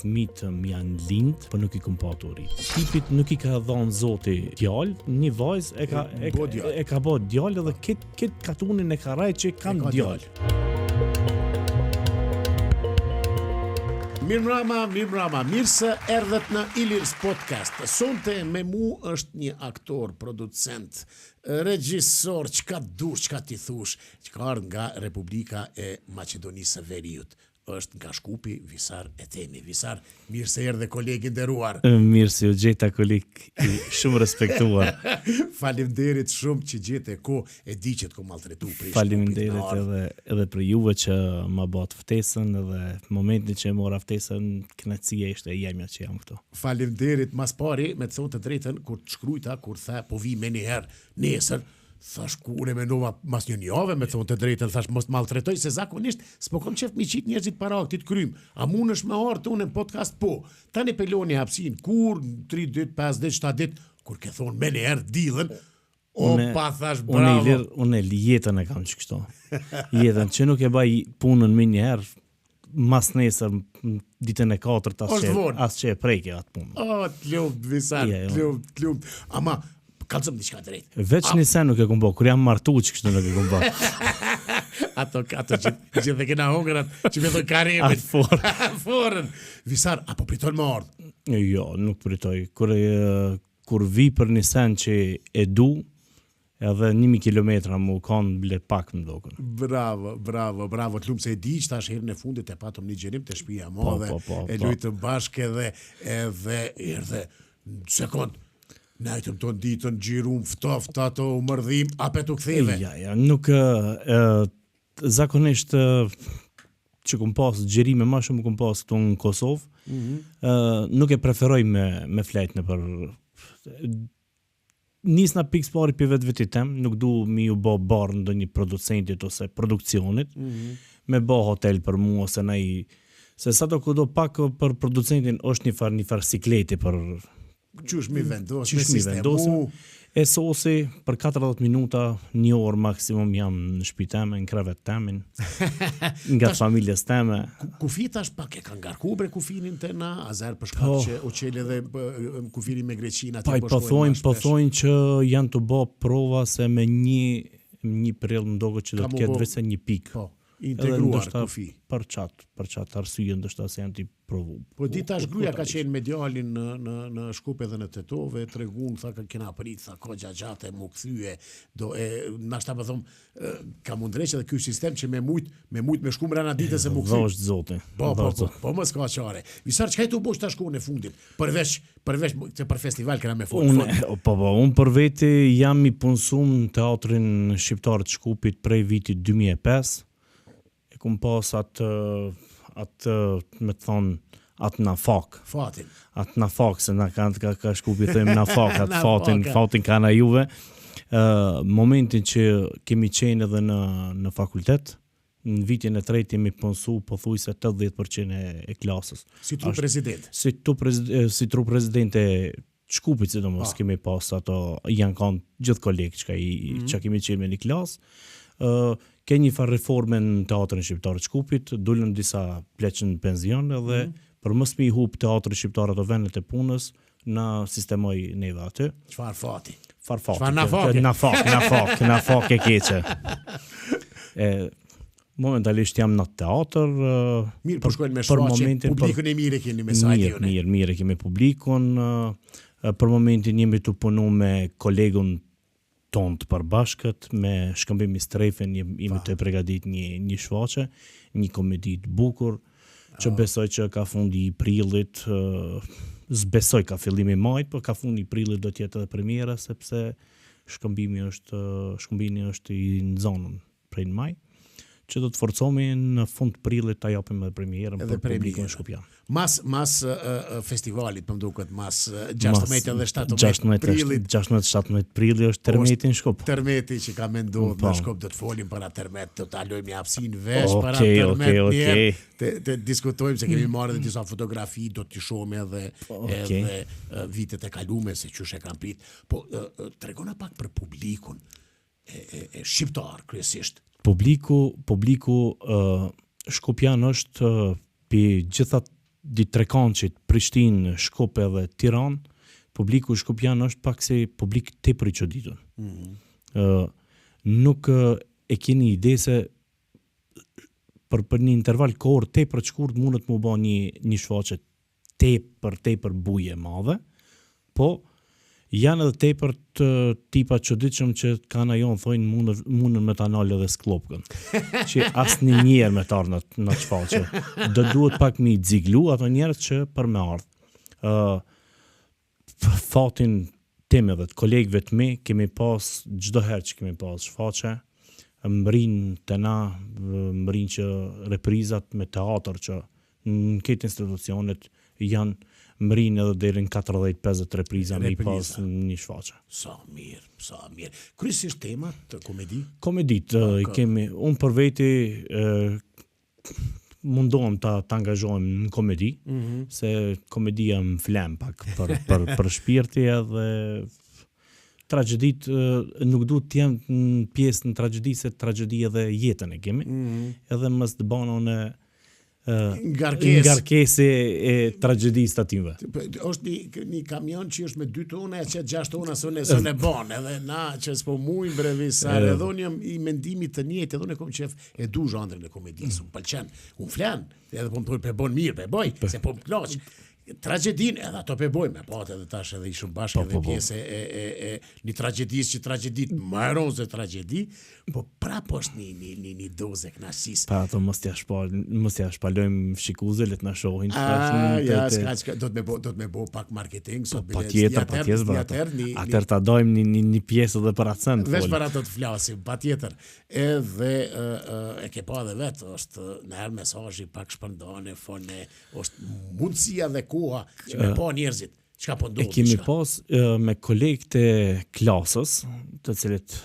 fëmijët më janë lind, por nuk I kam patur rit. Tipit nuk I ka dhënë Zoti djalë, një vajzë e ka bë djalë dhe kët katunin e ka rajt që kanë djalë. Mirë se erdhët në Ilirs Podcast. Sonte me mu është një aktor, producent, regjisor, çka dush, çka ti thush, çka ardh nga Republika e Maqedonisë së Veriut. Është nga Shkupi Visar Etemi. Visar, mirë se erdhe kolegi nderuar. Mirë se u gjeta koleg I shumë respektuar. Faleminderit shumë që gjete kohë, e di që të ko maltretu për Faleminderit edhe për juve që ma bët ftesën edhe momentin që e mora ftesën, kënaqësia ishte e jemja që jam këtu. Faleminderit, mas pari, me të thonë të drejtën, kur të shkrujta, kur the, po vi me njëherë nesër, thash kur e menova mas një jave, me thonë të drejtën, thash mos maltretoj, se zakonisht s'po kom qef mi qit njerëzit para aktit krym. A munësh me arë të unë në podcast? Po. Tani peloni hapsin, kur 3 dit, 5 dit, 7 dit, kur ke thonë me njerë dilën, pa thash bravo. Unë jetën e kam që kështu. Jetën që nuk e baj punën me njerë, mas nesër, ditën e 4 as që e prejke atë punë. Të lumt, Visar, të lumt. Ama, kalzëm diçka drejt. Veç një sen nuk e kumbo, kur jam martu që kështu nuk e kumbo. Ato gjithë dhe kena hongrat që me thoi karemin. Atë forën. Visar, apo pritoj më ardhë? Jo, nuk pritoj. Kur vi për një sen që e du, edhe 1000 kilometra mu kanë bile pak më dokën. Bravo. Të lumë se e di që tash herën e fundit e patëm një gjerim të shpija mo dhe e lujtëm bashkë edhe erdhe sekund. Najtëm ton ditën, gjirum, ftoft, ato mërdhim, ape të ktheve? Ja, nuk zakonisht që kom pas gjerime ma shumë kom pas këtu në Kosovë, nuk e preferoj me flejt në për nisna pikës pari për vetë tem, nuk du mi ju bo barë në një producentit ose produksionit, me bo hotel për mu ose se sa të kudo pak për producentin është një far sikleti për Qysh mi vendos, e sosi për 40 minuta, 1 orë maksimum jam në shtëpi teme, në krevet temin, nga familjes teme. Kufi tash pak e ka ngarku bre kufinin të na, azer për shkak që o qele dhe kufinin me Greqina. Po thojnë që janë të bo prova se me një prill më dogo që do të ketë vetëm një pikë. Integruar kufi. Për qatë arsye ndoshta se janë t'i provu. Po di tash gruaja ka qenë me djalin në Shkup edhe në Tetove, tregun, tha kena prit, tha ko gjagjate mu kthye, na shta më thom, ka mundreq edhe ky sistem që me mujt me shku mrena ditës se mu kthy. Dhosht zoti. Po mos ka qare. Visar, çka tu bosh tash kohën e fundit? Përveç se për festival kena me fol. Unë për veti jam I punsuar në teatrin shqiptar të Shkupit prej vitit 2005. Kum pas atë me të thonë atë na fak. Fatin. Atë na fak, se na ka Shkupi thëmë na fak, atë fatin ka na juve. Momentin që kemi qenë edhe në fakultet, në vitin e tretë jemi punsu pothuajse 80% e klasës. Si tru president. Si tru president e Shkupit, sidomos kemi pas ato, janë kanë gjithë kolegë që kemi qenë me një klasë. Ke një farë reforme në teatrin shqiptar të Shkupit, dullën disa pleqën në penzion edhe për mos mi hub teatrin shqiptar ato vendet e punës, na sistemoj neve aty. Çfarë fati? Na fak e keqe. Momentalisht jam në teatr. Mirë, po shkojnë me shfaqje, publikun e mirë keni me sajtë. Mirë kemi publikun. Për momentin jemi të punu me kolegun ton të përbashkët, me shkëmbim I strefën, jemi të pregadit një shfaqje, një komedi të bukur, që besoj që ka fundi I prillit, zbesoj ka fillimi majt, por ka fundi I prillit do tjetë edhe premiera, sepse shkëmbimi është I në zonën prej në maj, që do të forcomi në fund prillit ta japim edhe premierën për publikun shkupjan. Mas festivalit, më duket, mas 16 edhe 17 prillit. 16-17 prillit është Termeti në Shkup. Termeti që ka menduar në Shkup, do të folim para Termet, do të alojmë hapsin vesh para Termet njerë, të diskutojmë se kemi marrë edhe disa fotografi, do të shohim edhe vitet e kalume se qysh e kanë prit. Po tregona pak për publikun e shqiptar kryesisht. Publiku shkupjan është për gjitha di Trekançit, Prishtinë, Shkup edhe Tiranë, publiku shkupjan është pak se publik tepër i çoditur. Nuk e keni ide se për një interval kohor tepër të shkurt mundet më bë një shfaqje tepër buje madhe, po janë edhe tepër të tipa çuditshëm që kanë ajo thonë mundën me ta nalë edhe sklopkën. Që asnjëherë me të ardhur në shfaqje. Do duhet pak me i xiglu ato njerëz që për me ardh. Fatin tim edhe të kolegëve të mi kemi pas çdo herë që kemi pas shfaqje, mbrin të na, mbrin që reprizat me teatr që në këtë institucionet janë mbrin edhe deri në 40-50 repriza me i pas një shfaqje. Sa mirë. Kryesisht temat të komedi? Komedit, kemi, unë për veti mundohem ta angazhohem në komedi, se komedia më flen pak për shpirti edhe tragjedit nuk duhet të jenë në pjesë në tragjedi, se tragedi edhe jetën e kemi, edhe mës të banon e ngarkese e tragjedisë të atyve. Është një kamion që është me 2 tona, që 6 tona së ne bon, edhe na që s'po mujnë brevisar, edhe unë jam i mendimit të njëjtë, edhe unë e kom qef e du zhandrin e komedisë, unë pëlqen, unë flen, edhe po më thoi pe bon mirë, pe boj, se po më knoq. Tragedin edhe ato pe bojme, po atë edhe tash edhe ishëm bashkë edhe pjesë e një tragedisë që tragedit më eroze tragedi, po prapë është një doze knasisë. Pa ato mos t'ja shpalojmë shikuze, le të na shohin. Do të me bo pak marketing, sot patjetër. Atëherë ta dojmë një pjesë edhe për atë. Veç për ato të flasim, patjetër. Edhe e ke pa edhe vetë, është në herë mesazhi pak shpërndane, fone, është mundësia dhe koha që me pa njerëzit, çka po ndodh. E kemi pas me kolegët e klasës, të cilët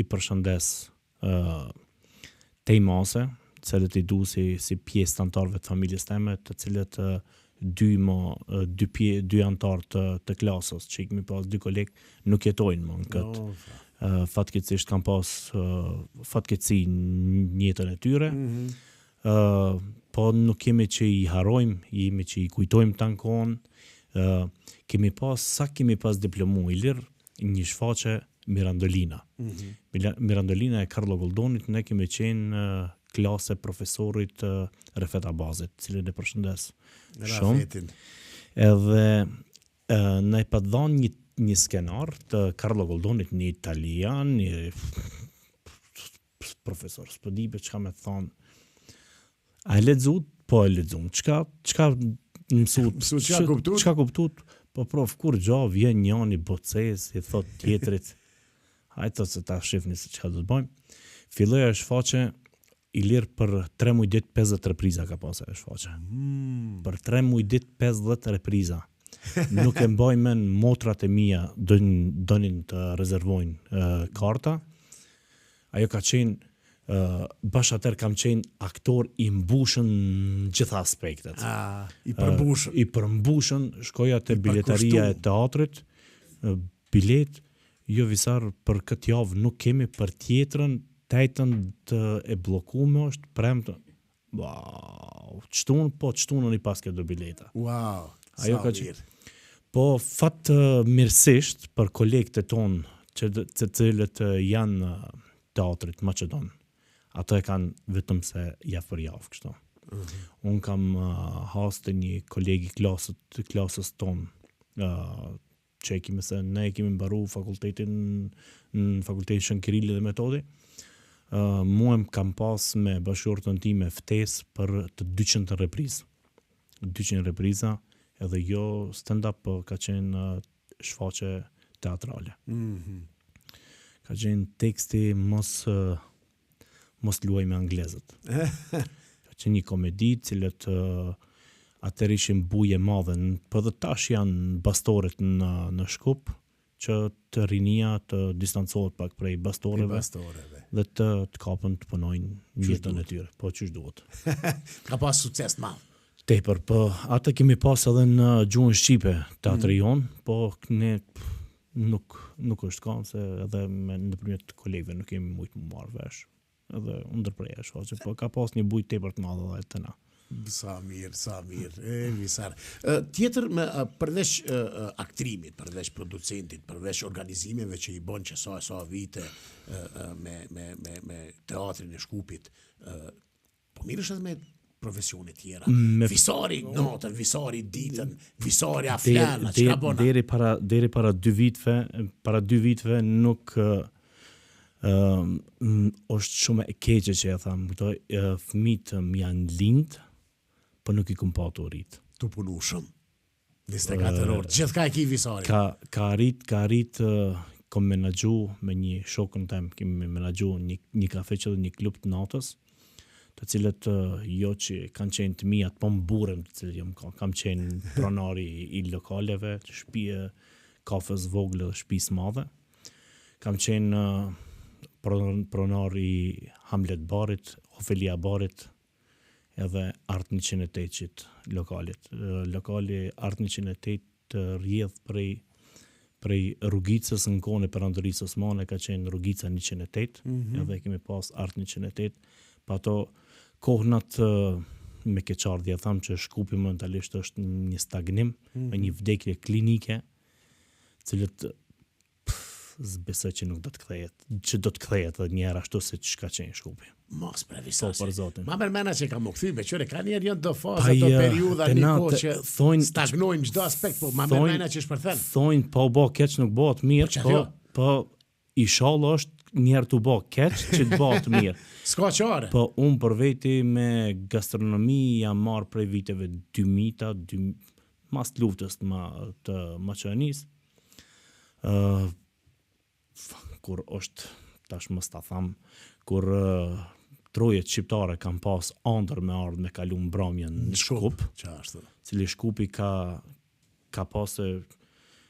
i përshëndes Tejmase, të cilët i du si pjesë të antarëve të familjes teme, të cilët dy antarë të klasës, që i kemi pas 2 kolegë nuk jetojnë më në këtë. Fatkeqësisht kanë pas fatkeqësi në jetën e tyre. Po nuk kemi që i harojmë, jemi që i kujtojmë të ankon, kemi pas diplomu i lirë, një shfaqe Mirandolina. Mirandolina e Karlo Goldonit, ne kemi qenë klase profesorit Refet Abazit, cilin e përshëndes shumë. Edhe ne pa dhënë një skenar të Karlo Goldonit, një italian, një profesor s'pëdibe, çka me thonë. A e lexut? Po e lexum. Çka mësut? Çka kuptut? Po prof, kur gjo vjen njëri boces i thot tjetrit, hajde se ta shifni se çka do të bëjmë. Filloi ajo shfaqje i lirë për 3 muaj ditë 50 repriza ka pas ajo shfaqje. Për 3 muaj ditë 50 repriza. Nuk e mbajmë motrat e mia donin të rezervojnë karta. Ajo ka qenë bashkë atër kam qenë aktor i mbushën në gjitha aspektet. I përmbushën, shkoja të biletaria e teatrit, bilet, jo visar për këtë javë nuk kemi, për tjetrën, tajtën të e blokume është, premtë, qëtunën i paske do bileta. Wow, ajo ka qenë. Po fatë mirësisht për kolegët e tonë, që cilët janë teatrit Macedon. Ato e kanë vetëm se javë për javë kështu. Unë kam haste një kolegi klasës tonë, që e kemi se ne e kemi mbaru fakultetin në fakultetin Shënkirili dhe Metodi. Muem kam pas me bashkëshortën time ftesë për të 200 reprizë. 200 repriza, edhe jo stand-up, ka qenë shfaqje teatrale. Ka qenë teksti mos luaj me anglezët. Ka qenë një komedi, cilët atër ishin buje madhe, për dhe tash janë bastoret në Shkup, që të rinia të distancohet pak prej bastoreve dhe të kapën të punojnë jetën e tyre. Po ç'është duhet. Ka pas sukses të madh. Tepër, po atë kemi pas edhe në gjuhën shqipe teatri jon, po ne nuk është kanë se edhe nëpërmjet kolegëve nuk kemi mujt më marrë vesh. Edhe ndërprej shfaqje, po ka pas një bujë tepër të madhe edhe te na. Sa mirë, Visar. Tjetër përveç aktrimit, përveç producentit, përveç organizimeve që i bën që sa vite me teatrin e Shkupit, po mirësh edhe me profesione tjera. Visari natën, visari ditën, visari aflana, çka bën? Deri para 2 viteve nuk është shumë e keqe që e tham, fëmijët më janë lind, po nuk i kum pa të rrit. Tu punu shumë. 24 orë, gjithka e ki Visari. Ka arrit kom menaxhu me një shokën tem, kemi menaxhu një kafe që dhe një klub të natës, të cilët jo që kanë qenë të mijat, po më burën të cilët kam qenë pronari i lokaleve, shtëpie, kafes vogle dhe shtëpisë madhe. Kam qenë pronari i Hamlet Barit, Ofelia Barit, edhe Art 108 lokalit. Lokali Art 108 rrjedh prej rrugicës në kohën e Perandërisë Osmane, ka qenë rrugica 108, edhe kemi pas Art 108, pa ato kohënat me keqardhja, tham që Shkupi momentalisht është një stagnim, me një vdekje klinike, cilët besoj që nuk do të kthehet, që do të kthehet edhe një herë ashtu siç ka qenë Shkupi. Mos për Visar. Po për zotin. Ma mërmena që ka më kthy me qëre, ka njerë do faza, do periudha, një kohë që stagnojnë çdo aspekt, po ma mërmena që shpërthen. Thojnë po bo keq nuk bëhet mirë, po inshallah është njerë të bo keq që të bëhet mirë. S'ka qare. Po unë për veti me gastronomi jam marrë prej viteve 2000, mas të luftës të Maqedonisë, kur është, tash mos ta tham, kur trojet shqiptare kanë pas ëndër me ardhë me kalu mbrëmjen në Shkup, cili Shkupi ka pas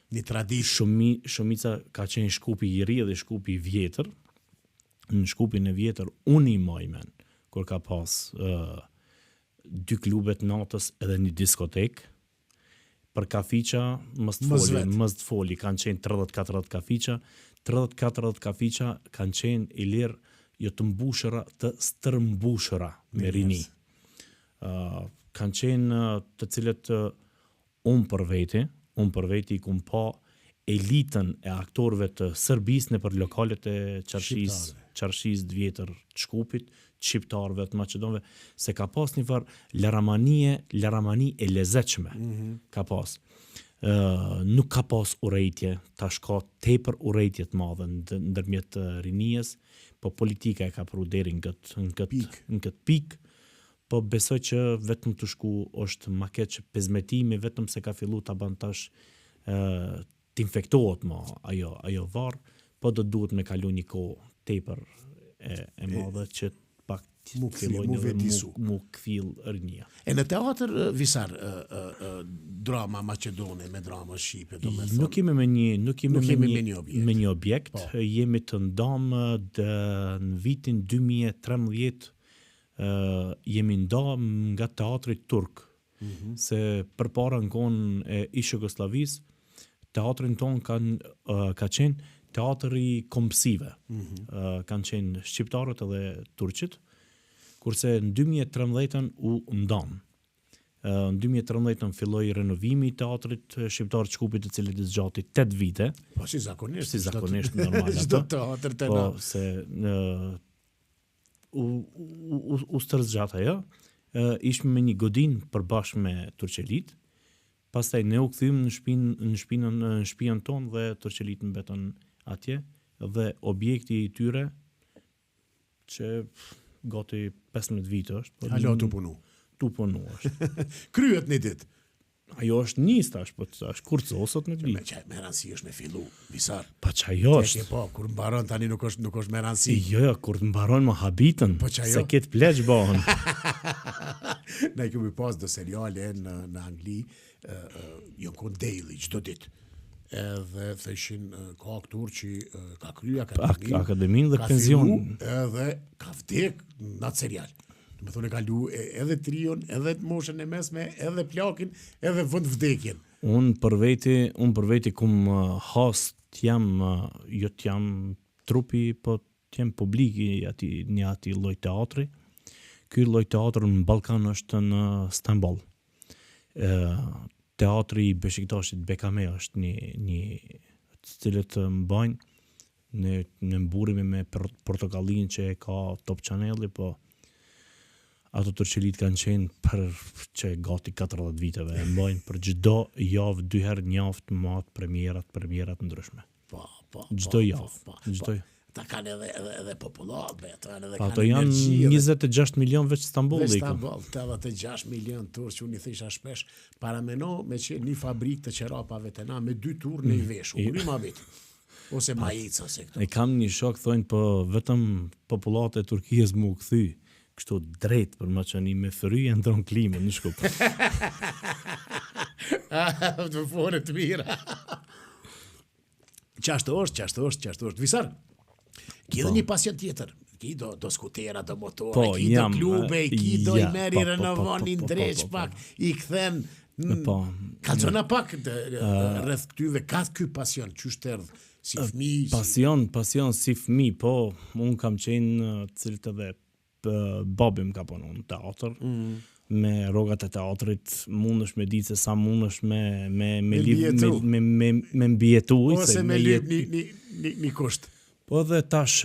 një traditë. Shumica ka qenë Shkupi i ri dhe Shkupi i vjetër. Në Shkupin e vjetër unë i majmen, kur ka pas 2 klubet natës edhe një diskotek. Për kafiqa, mës të foli, kanë qenë 30-40 kafiqa, 30-40 kafiqa kanë qenë i lirë jo të mbushëra, të stërmbushëra me rini. Kanë qenë të cilët unë për veti i kum pa elitën e aktorëve të Serbisë në për lokalet e qarshis të vjetër të Shkupit, shqiptarëve të Maqedonëve, se ka pas një farë laramani e lezetshme. Ka pas. Nuk ka pas urrejtje, tash ka tepër urrejtje të madhe ndërmjet rinijës, po politika e ka pru deri në këtë pikë, po besoj që vetëm të shku është ma keq pezmetimi, vetëm se ka fillu ta ban tash t'infektohet ma ajo varë, po do duhet me kalu një kohë tepër e madhe që pak mu kthil rinia. E në teatr Visar, drama maqedone me drama shqipe, do me thonë. Nuk jemi me një objekt, jemi të ndamë në vitin 2013 jemi ndamë nga teatri turk, se përpara në kohën e ish Jugosllavisë, teatrin ton ka qenë teatri kompsive. Kanë qenë shqiptarët edhe turqit, kurse në 2013 u ndanë. Në 2013 filloi renovimi i teatrit shqiptar të Shkupit, i cili zgjati 8 vite. Po si zakonisht normal. Çdo teatr të po se u stërzgjat ajo. Ishme me një godin përbashkë me Turqelit. Pastaj ne u kthym në shtëpinë tonë dhe Turqelit mbetën atje, dhe objekti i tyre që gati 15 vite është. Halo tu punu. Tu punu është. Kryet një ditë. Ajo është nis tash, po tash kurcosot në vit. Me çaj me rëndësi është me fillu, Visar. Pa çajo është. Po, kur mbaron tani nuk është me rëndësi. Jo, kur mbaron më habitën, se ket pleq bëhen. Ne kemi pas do seriale në Angli, jo kon daily çdo ditë. Edhe thëshin ka aktor që ka kryer akademinë dhe pension, edhe ka vdek në atë serial. Do të thonë ka lu edhe trion, edhe të moshën e mesme, edhe plakin, edhe vend vdekjen. Unë për veti kum host jam, jo t'jam trupi, po t'jam publik një ati lloj teatri. ky lloj teatri në Ballkan është në Stamboll. Teatri i Beşiktaşit Bekame është një të cilët mbajnë në mburime me portokallin që e ka Top Channel, po ato tërqelit kanë qenë për që gati 40 viteve, e mbajnë për çdo javë 2 herë në javë të matë premierat ndryshme. Çdo javë. Ta kanë edhe popullor, kanë edhe ato janë 26 milion veç Stambolli. Stamboll, 86 milion turq, unë i thisha shpesh, parameno me që një fabrikë të qerapave të na me 2 turne i veshu, uri ma bit. Ose majica ose këto. E kam një shok, thonë, po vetëm popullat e Turqisë mu kthy, kështu drejt për Maqani me fëryje ndron klimën në Shkup. Të fore të mira. Qashtë është. Visar, ki dhe një pasion tjetër. Ki do skutera, do motore, ki do klube, ki do i meri renovon, i ndreq pak, i kthen. Kalzona pak rreth këtyve, ka ky pasion, qysh erdh si fëmijë. Pasion si fëmijë, po unë kam qenë cilët edhe babim ka punu në teatr. Me rrogat e teatrit mundesh me ditë se sa mundesh me mbijetu ose me lyp një kusht. Po dhe tash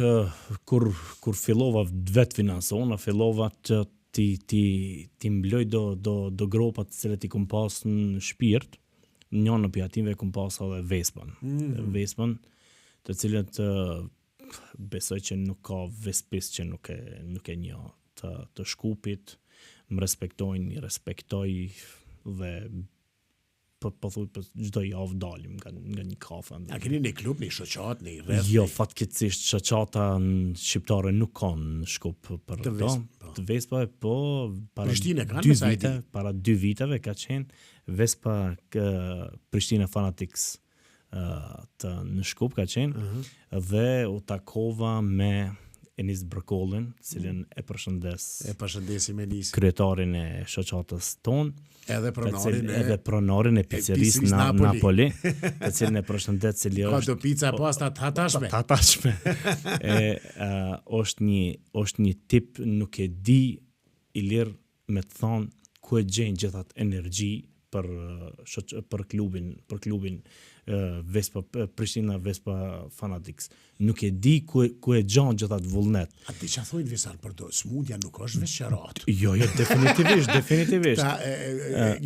kur fillova vet finansona, fillova që ti mbloj do gropat të cilët i kum pas në shpirt. Njënë për ative kum pas edhe Vespën, të cilët besoj që nuk ka vespis që nuk e një të Shkupit, më respektojnë, i respektoj dhe po thuj për çdo javë dalim nga një kafe. A keni një klub, një shoqat, një rreth? Jo, fatkeqësisht shoqata shqiptare nuk kanë në Shkup për to. Të Vespa, po para 2 viteve ka qenë Vespa Prishtina Fanatics në Shkup ka qenë, dhe u takova me Enis Brkollin, cilin e përshëndesim Enis, kryetarin e shoqatës tonë, edhe pronarin e pizzerisë Napoli, të cilin e përshëndet, cili është ka do pizza pasta të hatashme. Është një tip, nuk e di i lirë me të thonë ku e gjenë gjithat energji për klubin Vespa Prishtina Vespa Fanatics. Nuk e di ku e gjanë gjithat vullnet. A ti që thojnë Visar për do, smundja nuk është veçarat. Jo, definitivisht.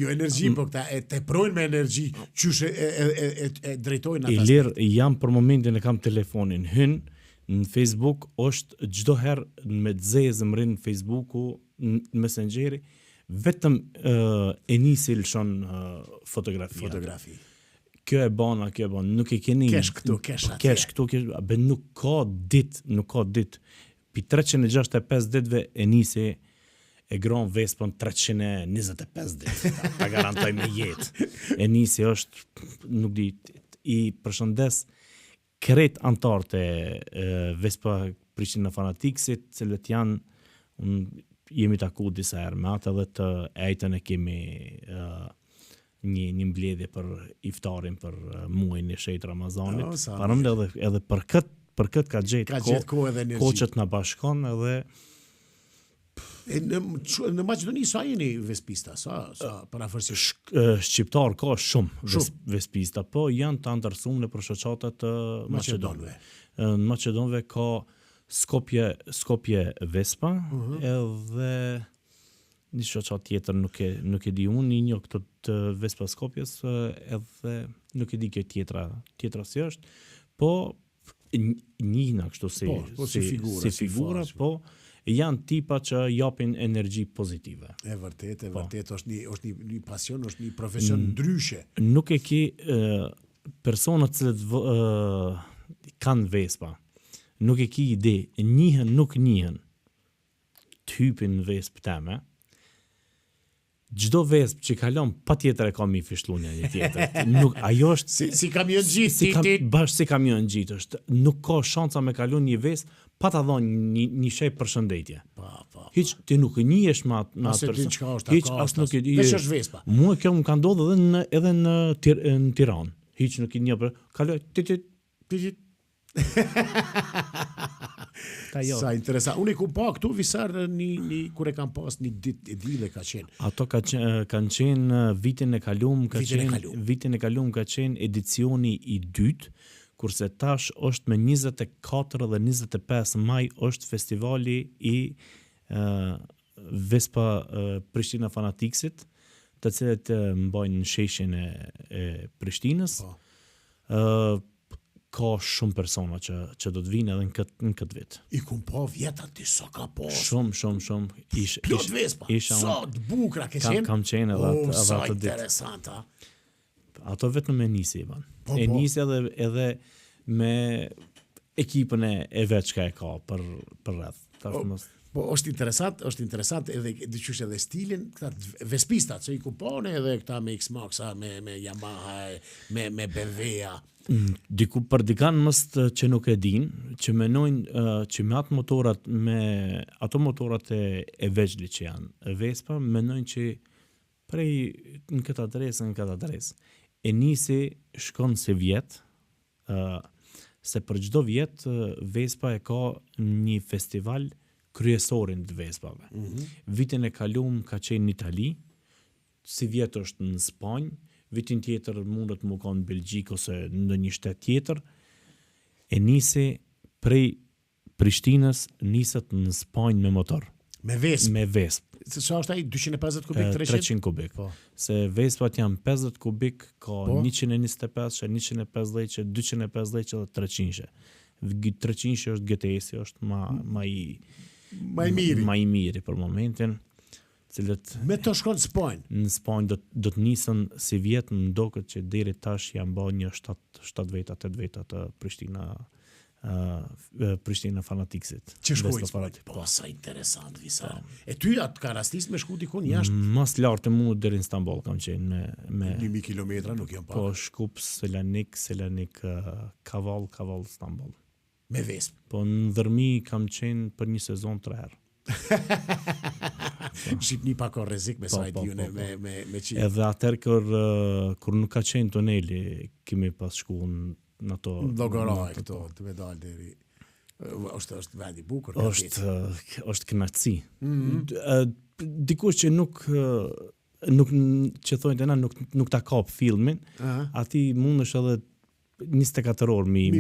Jo energji, po këta e teprojnë me energji, qysh e drejtojnë atas. I lirë, jam për momentin e kam telefonin, në Facebook, është gjdo herë me dzejë zëmrin në Facebooku, në Messengeri, vetëm Enisi lëshon fotografi. Kjo e bana, nuk e keni... Kesh këtu, nuk ka dit. Pi 365 ditve Enisi e gron Vespën 325 dit. Ta garantoj me jetë. Enisi është, nuk di, i përshëndes kret antarët e Vespa Prishtina Fanaticsit, cilët janë, jemi taku disa herë me atë, edhe të ejtën e kemi një mbledhje për iftarin për muajin e shejt Ramazanit. Parëm edhe për këtë ka gjetë kohë që të na bashkon edhe në Maqedoni sa jeni vespista, sa parafërsisht? Shqiptar ka shumë vespista, po janë të antarësuar për shoqatat të Maqedonëve. Në Maqedonëve ka Skopje Vespa, edhe një shoqat tjetër nuk e di unë, një këto të Vespa Skopjes, edhe nuk e di kjo tjetra si është, po njihna kështu si figura, po janë tipa që japin energji pozitive. E vërtet, është një pasion, është një profesion ndryshe. Nuk e ki personat që kanë Vespa, nuk e ki ide, njihen, nuk njihen, të hypin në Vespë teme, gjdo Vespë që kalon, pa tjetër e ka mi fishlunja një tjetër. Ajo është... Si kamion gjitë. Bashkë si kamion gjitë është. Nuk ka shanca me kalon një Vespë, pa ta dhonë një shej përshëndetje. Hiq, ti nuk njihesh me atë person. Hiq, as nuk e di. Veç është Vespa. Mua kjo më ka ndodhur edhe në Tiranë. Hiq nuk i njeh për kaloj Sa interesant. Unë i ku pa këtu visar kur e kam pas një ditë e dile ka qenë. Ato kanë qenë vitin e kalum, ka qenë edicioni i dytë, kurse tash është me 24 dhe 25 maj është festivali i Vespa Prishtina Fanatiksit, të cilët mbajnë në sheshin e Prishtinës. Ka shumë persona që do të vinë edhe në këtë vit. I kum pa vjetat ti sa ka pas. Shumë. Plot Vespa. Sa të bukra ke qenë. Kam qenë edhe sa atë ditë. interesant, ha. Ato vetëm e nisi, Ivan. E nisi edhe me ekipën e vet që e ka për rreth. Po është interesant edhe dyqysh edhe stilin këta vespistat që i kupone edhe këta me X-Maxa, me Yamaha, me BMW-a. Diku për dikan mështë që nuk e din, që menojnë që me ato motorat e veçli që janë Vespa, menojnë që prej në këtë adresë. E nisi shkon se vjetë, se për çdo vjet Vespa e ka një festival kryesorin të Vespave. Vitin e kalum ka qenë në Itali, si vjet është në Spanjë, vitin tjetër mundet më ka në Belgjik ose në një shtet tjetër. E nisi prej Prishtinës, niset në Spanjë me motor. Me Vesp. Me Vesp. Sa është ai 250 kubik, 300 kubik. Po. Se Vespat janë 50 kubik, ka 125, 150, 250 dhe 300. 300 është GTS-i, është ma i miri për momentin, cilët me të shkon Spanjë. Në Spanjë do të nisën si vjet, më doket që deri tash janë bërë një 7 veta, 8 veta të Prishtina Fanatiksit. Që shkoj Spanjë. Po, sa interesant, Visar. E ty atë ka rastis me shku dikun jashtë? Mas lartë mu deri në Istanbul kam qenë me 1000 kilometra, nuk jam pak. Po, Shkup, Selanik, Kaval, Istanbul. Me Vesp. Po në Dhërmi kam qenë për një sezon 3 herë. Shqipni pak o rrezik me sajt june me qi. Edhe atër kur nuk ka qenë tuneli, kemi pas shku në ato... Dogoraj këto, të me dalë deri. është vendi bukur. Është kënaqësi. Dikush që nuk që thonë të na nuk ta kap filmin, ati mundesh edhe 24 orë mi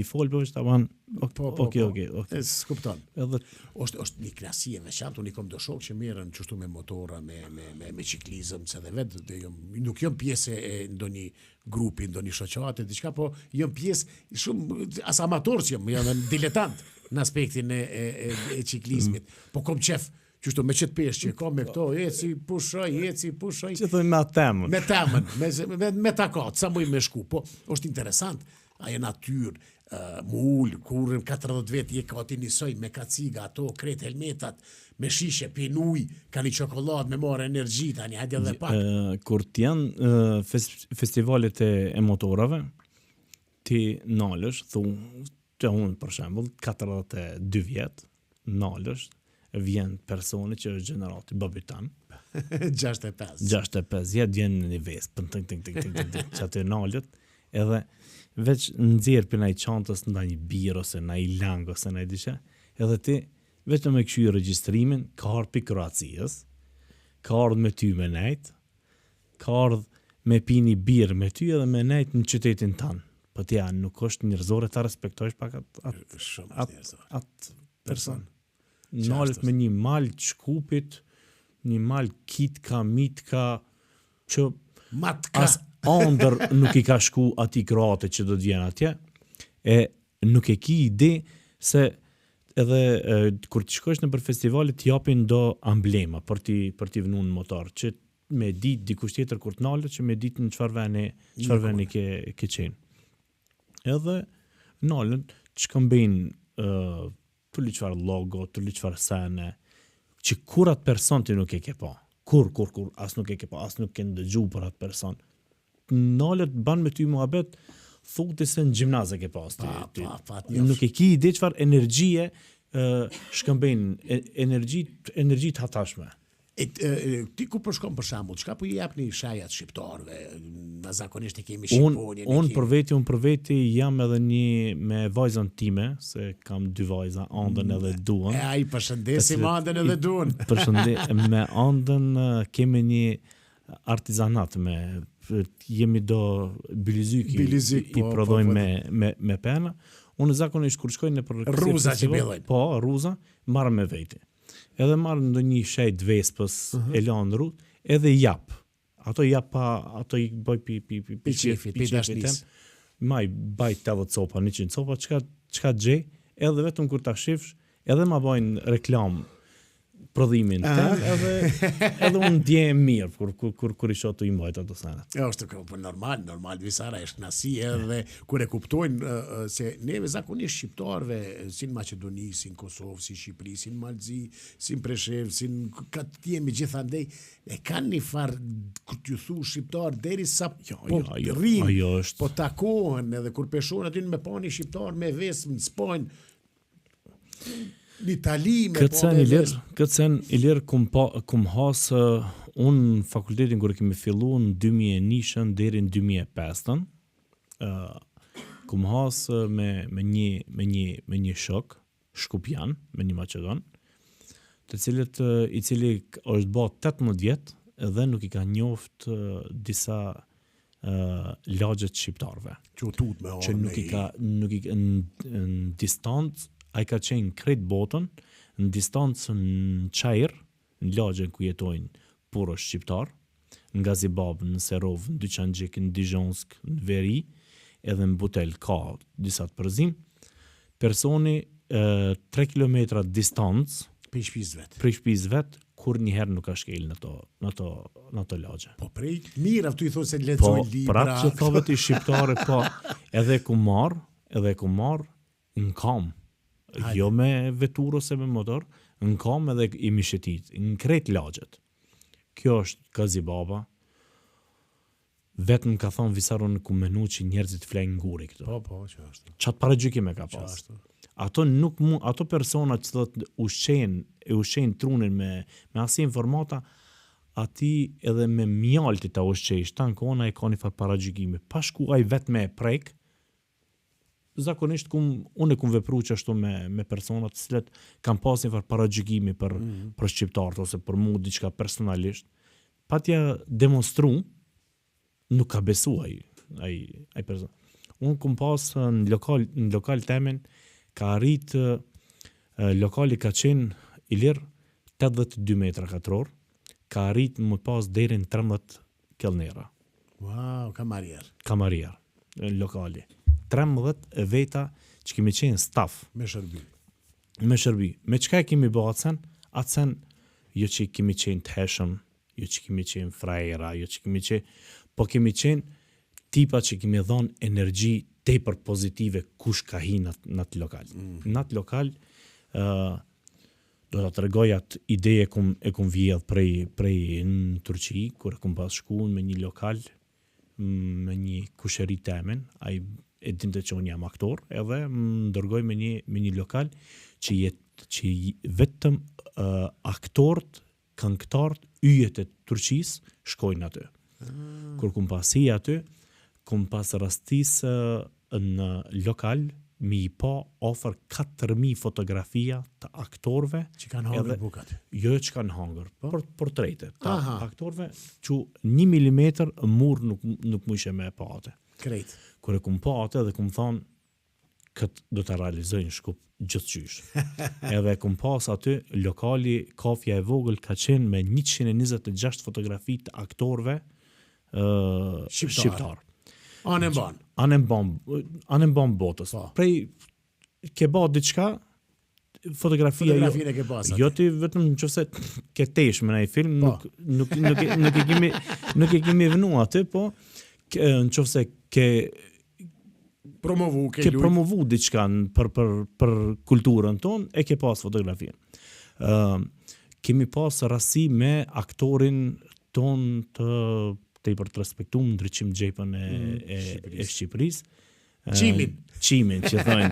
fol, po është aman. Okej. S'kupton. Edhe është një klasi e veçantë, unë kam do shok që merren çështu me motora, me ciklizëm, se dhe vetë nuk jam pjesë e ndonjë grupi, ndonjë shoqate, diçka, po jam pjesë shumë as amator që jam diletant në aspektin e ciklizmit. Po kom qef qështu me qëtë peshë që ka me këto, eci pushoj. Që thoi me temën. Me temën, me takat, sa muj me shku. Po, është interesant, aje natyrë, mu ullë, kur në 40 vetë je ka ti njësoj me kaciga, ato, kret helmetat, me shishe, pinuj, ka një çokoladë, me marë energji, tani, hajde edhe pak. Kur t'janë festivalet e motorave, ti nalësh, të unë për shembull, 42 vjetë, nalësh, vjen personi që është gjenerati babitan 65 vjen në një Vesp që aty nalët edhe veç nëzirë për në i qantës në një birë ose në i langë ose në i dishe edhe ti vetëm me këshu i registrimin ka ardhë për Kroacijës ka ardhë me ty me nejt ka ardhë me pini birë me ty edhe me nejt në qytetin tanë për tja nuk është njërzore ta respektojsh pak atë person nalët me një malë të Shkupit, një malë kitka, mitka, që as andër nuk i ka shku ati kroate që do t'vjen atje, e nuk e ki ide se edhe kur t'i shkosh në për festivalit t'japin do amblema për t'i vënu në motor, që me dit dikush tjetër kur t'nalët, që me dit në qfar veni ke qenë. Edhe nalët që këmbejnë të li qëfar logo, të li qëfar sene, që kur atë person ti nuk e ke pa. Kur, as nuk e ke pa, as nuk ke ndëgju për atë person. Nalët ban me ty muhabet, thukti se në gjimnaze ke pas. Nuk e ki ide qëfar energjie shkëmbejnë, energji të hatashme. Ti ku po shkon për shembull, çka po i japni shajat shqiptarëve? Na zakonisht e kemi Shqiponien. Unë për veti jam edhe një me vajzën time, se kam 2 vajza, Andën edhe Duan. Ai përshëndesim Andën edhe Duan. Me Andën kemi një artizanat jemi do Bilizyk i prodhojmë me pena. Unë zakonisht kur shkoj në për rruza që billojnë. Po, rruza, marrë me veti. Edhe marrë ndonjë shejt vespës, e lanë rrut, edhe jap. Ato i bëj pi dashnis. Maj baj 80 copa, 100 copa, çka gjej, edhe vetëm kur ta shifsh, edhe ma bajnë reklam prodhimin tem, edhe unë ndjehem mirë kur i shoh të i mbajt ato sana. Është normal visara është knasi edhe kur e kuptojnë se neve zakonisht shqiptarëve si në Maqedoni, si në Kosovë, si Shqipëri, si në Malzi, si në Preshevë, si në këtë jemi gjithandej, e kanë një farë kur t'ju thu shqiptar derisa po takohen edhe kur peshon aty me pani shqiptar me vesë në Spanjë, në Itali me Këtë sen i lirë kum hasë unë fakultetin kërë kemi fillu në 2001 deri në 2005 kum hasë me një shok shkupjan, me një Maqedon, i cili është bë 18 vjet edhe nuk i ka njoft disa lagjet shqiptarve. Që nuk i ka në distancë. A i ka qenë krejt botën, në distancën në Qajrë, në lagjen ku jetojnë puro shqiptar, në Gazibab, në Serov, në Dyqangjik, në Dijonsk, në Veri, edhe në Butel ka disa të përzim. Personi 3 kilometra distancë, prej shpiz vet, kur njëherë nuk ka shkel në to lagje. Po prej mirë, aftu i thonë se lexoj libra. Po, pra që thove ti shqiptare, po, edhe ku marr në kam. Jo me vetur ose me motor, në kam edhe i mishetit, në krejt lagjet. Kjo është Gazibaba. Vetëm ka thonë visarun ku menu që njerëzit flejnë nguri këto. Po, që është. Qatë paragjykime ka pas. Ato persona që thotë ushqejnë trunin me asi informata, ati edhe me mjalti ta ushqejsh, tanë kona e ka një farë paragjykime. Pashku aj vetë me prek, zakonisht unë e kum vepru që ashtu me personat të cilet kam pas një farë paragjykimi për shqiptarët ose për mu diçka personalisht. Patja demonstru, nuk ka besu ai person. Unë kum pas në lokal temen, ka arrit lokali ka qenë i lirë 82 metra katror, ka arrit më pas deri në 13 kelnera. Wow, kamarier lokali. 13 veta që kemi qenë staf. Me shërbi. Me qka e kemi bë atësen, jo që kemi qenë të heshëm, jo që kemi qenë frajera, jo që kemi qenë, po kemi qenë tipa që kemi dhonë energji tepër pozitive kush ka hi në atë lokal. Në atë lokal, do të tregoj atë ide e kum vjedh prej në Turqi, kur e kum pas shku me një lokal, me një kusheri temen, ai e dinte që unë jam aktor, edhe më dërgoj me një lokal që vetëm aktorët, këngëtarët, yjet e Turqis shkojnë aty. Kur kum pasi aty, kum pas rastis në lokal, mi i pa ofër 4.000 fotografia të aktorve. Që kanë hangër bukat? Jo që kanë hangër, portrete. Aktorve që 1 milimetër murë nuk mu ishe me pa atë. Krejt. Kur e kum pa atë dhe kum thonë, këtë do të realizojnë shkup gjithçysh. Edhe kum pas aty, lokali Kafja e Vogël ka qenë me 126 fotografi të aktorve shqiptar. Anë ban botës. Prej ke ba diçka, fotografinë ke pas. Jo ti vetëm nëse ke tesh me një film, nuk e kemi vënu aty, po nëse ke promovu diçka për kulturën tonë, e ke pas fotografinë. Kemi pas rasti me aktorin ton të tepër të respektuar Ndriçim Xhepën e Shqipërisë. Qimin që thonë.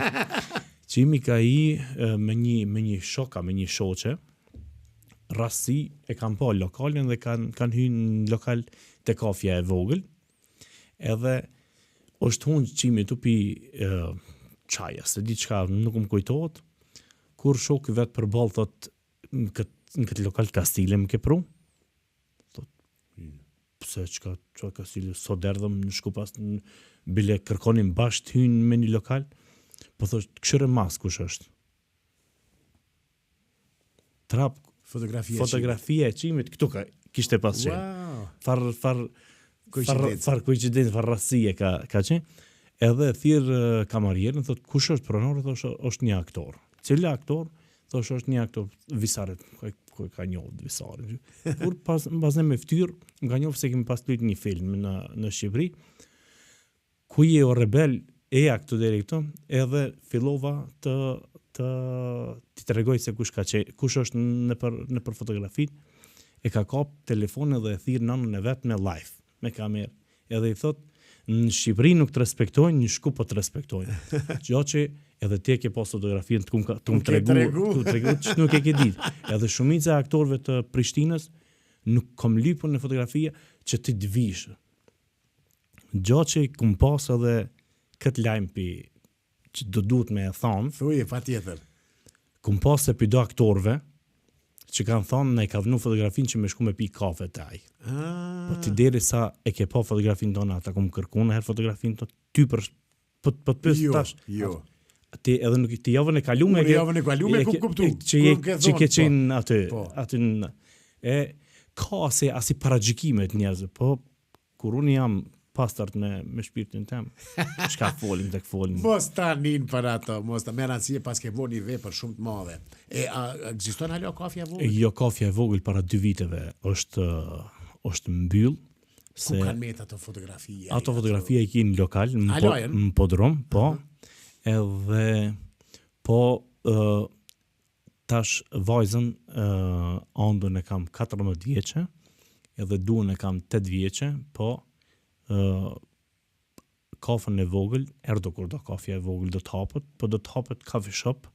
Qimi ka me një shoka, me një shoqe, rasti e kam pa lokalin dhe kanë hyrë në lokal te kafja e vogël. Edhe është hunë qimi të pi qaja, se di qka nuk më kujtohet, kur shoku vetë për balë thot në këtë lokal Kastile më ke pru, thot, pse qka Kastile, sot erdhëm në shkupas, bile kërkonim bashkë të hynë me një lokal, po thot, këshire mas kush është. Trap, fotografia e qimit, këtu kishte pas qenë. Wow. Far koincidencë, far rastësie ka qenë. Edhe thirr kamarierin, thot kush është pronori, thosh është një aktor. Cili aktor? Thosh është një aktor Visaret, ku ka njohur Visarin. Kur pas me fytyr, nga njohur se kemi pas luajt një film në Shqipëri, ku je o rebel e aktor deri këto, edhe fillova të tregoj se kush është në për fotografi, e ka kap telefonin dhe e thirr nënën e vet me live, me kamerë. Edhe i thot, në Shqipëri nuk të respektojnë, një Shkup po të respektojnë. Gjo që edhe ti ke pas fotografien të më tregu që nuk e ke ditë. Edhe shumica e aktorëve të Prishtinës nuk kom lypur në fotografia që ti të vishë. Gjo që kum pas edhe këtë lajmë që do duhet me e thonë. Thuje, pa tjetër. Kum pas e për do aktorëve që kanë thonë ne ka vënu fotografin që me shku me pi kafe të aj. Po ti deri sa e ke pa fotografin tonë, ata kom kërku në herë fotografin tonë, ty për të pës tash. Jo. Ti edhe nuk ti javën e kalume. Unë javën e kalume ku kuptu. Që ke qenë aty në... Ka asi paragjikime të njerëzve, po kur unë jam pastart me shpirtin tem, çka folim tek folim. Mos ta nin për ato, mos ta merr anësie pas ke voni vepër shumë të madhe. Ekziston alo kafja e vogël? Jo, kafja e vogël para 2 viteve është mbyll. Ku kanë met ato fotografia? Ato fotografia i kinë lokal, në podrom, po. Edhe po tash vajzën andën e kam 14 vjeçe, edhe duan e kam 8 vjeçe, po kafën e vogël, erdo kur do kafja e vogël do të hapët, po do të hapët coffee shop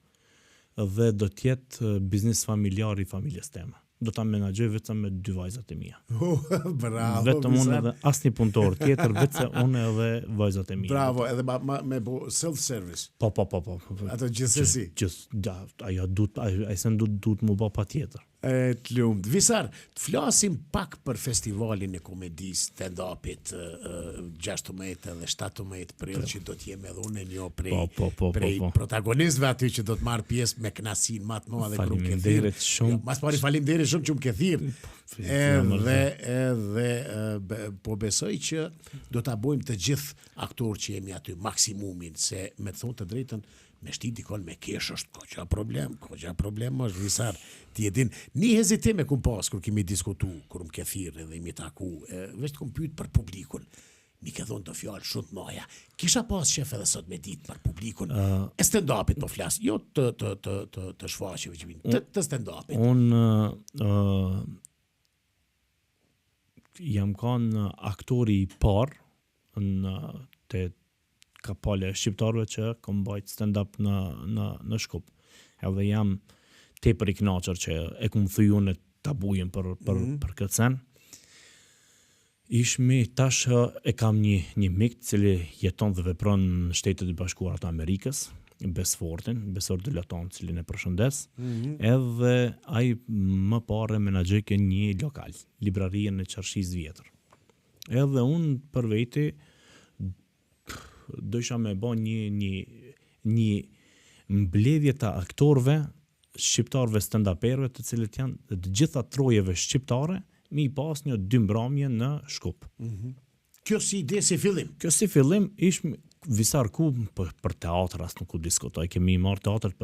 dhe do tjetë biznes familjar i familjes teme. Do ta menaxhoj vetëm me 2 vajzat e mia. Bravo. Vetëm unë edhe asnjë punëtor tjetër, vetëm unë edhe vajzat e mia. Bravo, edhe me self service. Po. Ato gjithsesi. Ajo duhet më bë patjetër. Të lumt. Visar, të flasim pak për festivalin e komedisë stand-upit 16 edhe 17 prill që do të jem edhe unë një prej protagonistëve aty që do të marr pjesë me kënaqësinë më të madhe kur më ke thirrë. Mas pari faleminderit shumë që më ke thirrë. Edhe po besoj që do ta bëjmë të gjithë aktorë që jemi aty maksimumin, se me të thonë të drejtën me shti dikon me kesh është koqa problem është Visar. Ti e din, një hezitime kum pas kur kemi diskutu, kur më ke thirë dhe imi taku, veç kum pyet për publikun. Mi ke thonë të fjallë shumë të maja. Kisha pas shef edhe sot me ditë për publikun. E stand-upit po flas, jo të shfaqeve që vinë, të stand-upit. Unë jam kanë aktori i parë të kapale shqiptarëve që kom bajt stand-up në Shkup. Edhe jam tepër i kënaqur që e kum thyu unë ta bujem për këtë sen. Ishmi tash e kam një mik cili jeton dhe vepron në Shtetet e Bashkuara të Amerikës, Besor Dylaton, cilin e përshëndes. Edhe ai më parë menaxhoi një lokal, librarinë në Qarshis vjetër. Edhe unë për veti dojsha me bo një mbledhje të aktorëve, shqiptarëve stand-uperëve të cilët janë të gjitha trojeve shqiptare, mi pas një 2 mbrëmje në Shkup. Kjo si ide si fillim? Kjo si fillim ishmë Visar ku për teatr as nuk u diskutoj, kemi marrë teatr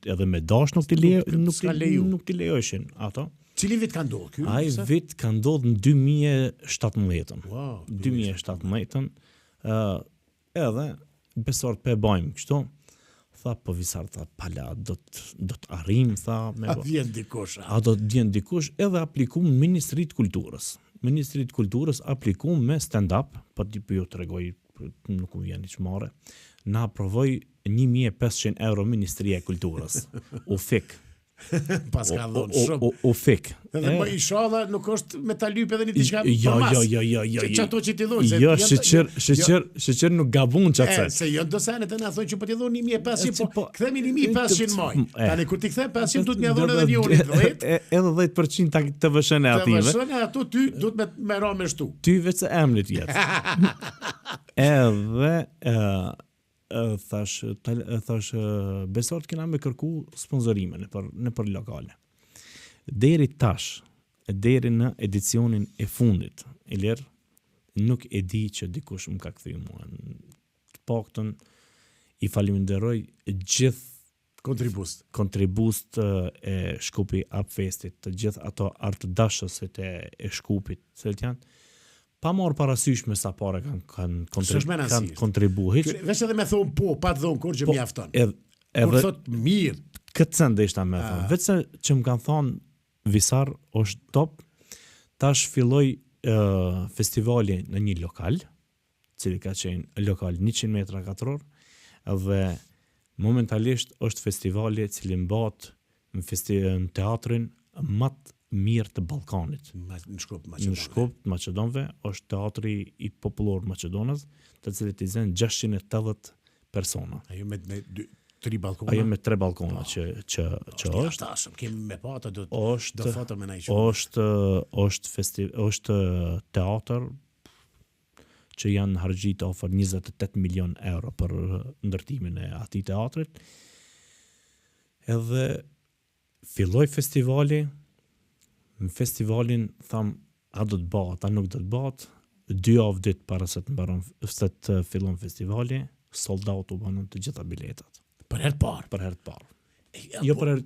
edhe me dash nuk t'i lejojshin ato. Cili vit ka ndodhur ky? Ai vit ka ndodhur në 2017. Wow. 2017. Edhe besor të bajmë kështu, tha po Visar, tha pala, do të arrim, tha A vjen dikush? A do të vjen dikush, edhe aplikum në Ministritë Kulturës. Ministritë Kulturës aplikum me stand-up, po ti po ju tregoj, nuk më vjen çmare. Na aprovoi 1.500 euro Ministria e Kulturës. U fik. Pas ka dhënë shumë. O fik. Edhe më inshallah nuk është me ta lyp edhe një diçka Jo. Çato që ti thonë. Jo, sheqer nuk gabon çatë. Se jo do sa ne të na thonë që po ti dhon 1500, po kthemi 1500 maj. Tani kur ti kthe 500 duhet më dhon edhe një orë 10. Edhe 10% të vëshën e ative. Të vëshën e ato ty duhet me ra me shtu. Ty vetë se emrit jetë. Edhe thash besort kena me kërku sponsorime në për lokale. Deri tash, deri në edicionin e fundit, nuk e di që dikush më ka kthy mua. Të paktën i falenderoj gjithë kontribust e Shkupi Upfestit, të gjithë ato artdashësit e Shkupit, se janë pa marrë parasysh me sa pare kanë kontribu. Veç edhe me thonë po, pa të thonë kur që mjafton. Kur thot mirë. Këtë sende ishta me thonë. Veç se që më kanë thonë Visar është top, tash filloj festivali në një lokal, cili ka qenë lokal 100 metra katror, dhe momentalisht është festivali cili mbat në teatrin matë mirë të Ballkanit. Në Shkup Maqedonëve është teatri i popullor Maqedonës, të cilit i zen 680 persona. Ajo me 3 balkona. Ajo me 3 balkona që është. Tashëm kemi me pata do foto me nai. Është teatr që janë harxhit ofër 28 milion euro për ndërtimin e atij teatrit. Edhe filloi festivali. Në festivalin tham a do të bëhet, a nuk do të bëhet. 2 javë ditë para se të fillon festivali, sold out u banën të gjitha biletat. Për herë të parë. Jo për